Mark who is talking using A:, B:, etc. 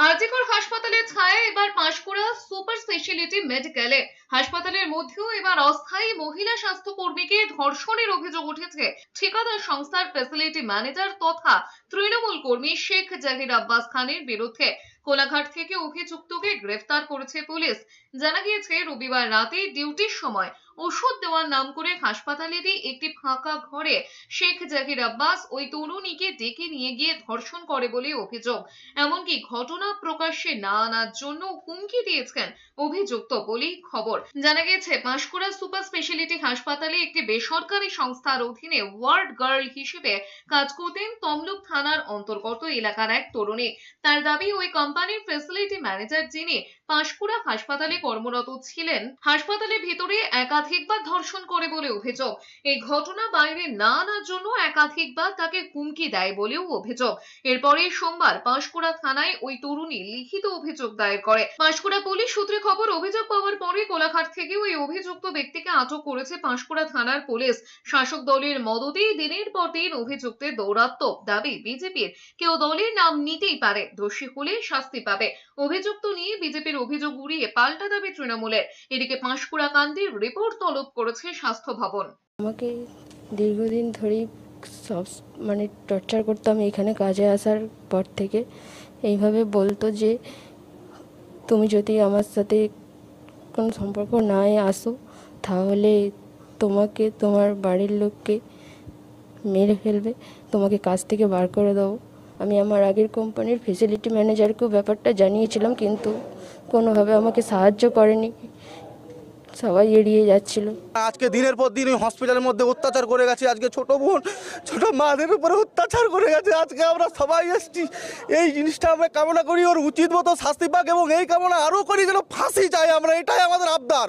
A: আরজিকর হাসপাতালের ছায়ায় এবার পাঁশকুড়া সুপার স্পেশালিটি মেডিকেলে হাসপাতালের মধ্যেও এবার অস্থায়ী মহিলা স্বাস্থ্যকর্মীকে ধর্ষণের অভিযোগ উঠেছে ঠিকাদার সংস্থার ফ্যাসিলিটি ম্যানেজার তথা তৃণমূল কর্মী শেখ জাহির আব্বাস খানের বিরুদ্ধে। কোলাঘাট থেকে অভিযুক্তকে গ্রেফতার করেছে পুলিশ। জানা গিয়েছে রবিবার রাতে ডিউটির সময় ওষুধ দেওয়ার নাম করে হাসপাতালেরই একটি ফাঁকা ঘরে শেখ জাহির আব্বাস ওই তরুণীকে ডেকে নিয়ে গিয়ে ধর্ষণ করে বলে অভিযোগ। এমনকি ঘটনা প্রকাশ্যে না আনার জন্য হুমকি দিয়েছেন অভিযুক্ত বলেই খবর। জানা গেছে পাঁশকুড়া সুপার স্পেশালিটি হাসপাতালে একটি বেসরকারি সংস্থার অধীনে ওয়ার্ড গার্ল হিসেবে কাজ করতেন তমলুক থানার অন্তর্গত এলাকার এক তরুণী। তার দাবি ওই কোম্পানির ফ্যাসিলিটি ম্যানেজার যিনি পাঁশকুড়া হাসপাতালে কর্মরত ছিলেন হাসপাতালের ভিতরে একাধিকবার ধর্ষণ করে বলে অভিযোগ। এই ঘটনা বাইরে না আনার জন্য একাধিকবার তাকে হুমকি দেয় বলেও অভিযোগ। এরপরে সোমবার পাঁশকুড়া থানায় ওই তরুণী লিখিত অভিযোগ দায়ের করে। পাঁশকুড়া পুলিশ সূত্রে খবর, অভিযোগ পাওয়ার পরে কোলাঘাট থেকে ওই অভিযুক্ত ব্যক্তিকে আটক করেছে পাঁশকুড়া থানার পুলিশ। শাসক দলের মদতে দিনের পর দিন অভিযুক্তের দৌরাত্ম্য। দাবি বিজেপির কেউ দলের নাম নিতেই পারে, দোষী হলে শাস্তি পাবে। অভিযুক্ত নিয়ে বিজেপির অভিযোগ উড়িয়ে পাল্টা দাবি তৃণমূলের। এদিকে পাঁশকুড়া কাণ্ডের রিপোর্ট তলব করেছে স্বাস্থ্য ভবন।
B: আমাকে দীর্ঘদিন ধরেই সব টর্চার করতাম এখানে কাজে আসার পর থেকে। এইভাবে বলতো যে তুমি যদি আমার সাথে কোনো সম্পর্ক না আসো তাহলে তোমাকে তোমার বাড়ির লোককে মেরে ফেলবে, তোমাকে কাজ থেকে বার করে দেবো। আমি আমার আগের কোম্পানির ফ্যাসিলিটি ম্যানেজারকেও ব্যাপারটা জানিয়েছিলাম, কিন্তু কোনোভাবে আমাকে সাহায্য করেনি, সবাই এড়িয়ে যাচ্ছিল।
C: আজকে দিনের পর দিন ওই হসপিটালের মধ্যে অত্যাচার করে গেছে। আজকে ছোট বোন ছোট মাদের উপরে অত্যাচার করে গেছে। আজকে আমরা সবাই এসেছি, এই জিনিসটা আমরা কামনা করি ওর উচিত মতো শাস্তি পাক, এবং এই কামনা আরও করি যেন ফাঁসি চাই আমরা, এটাই আমাদের আবদার।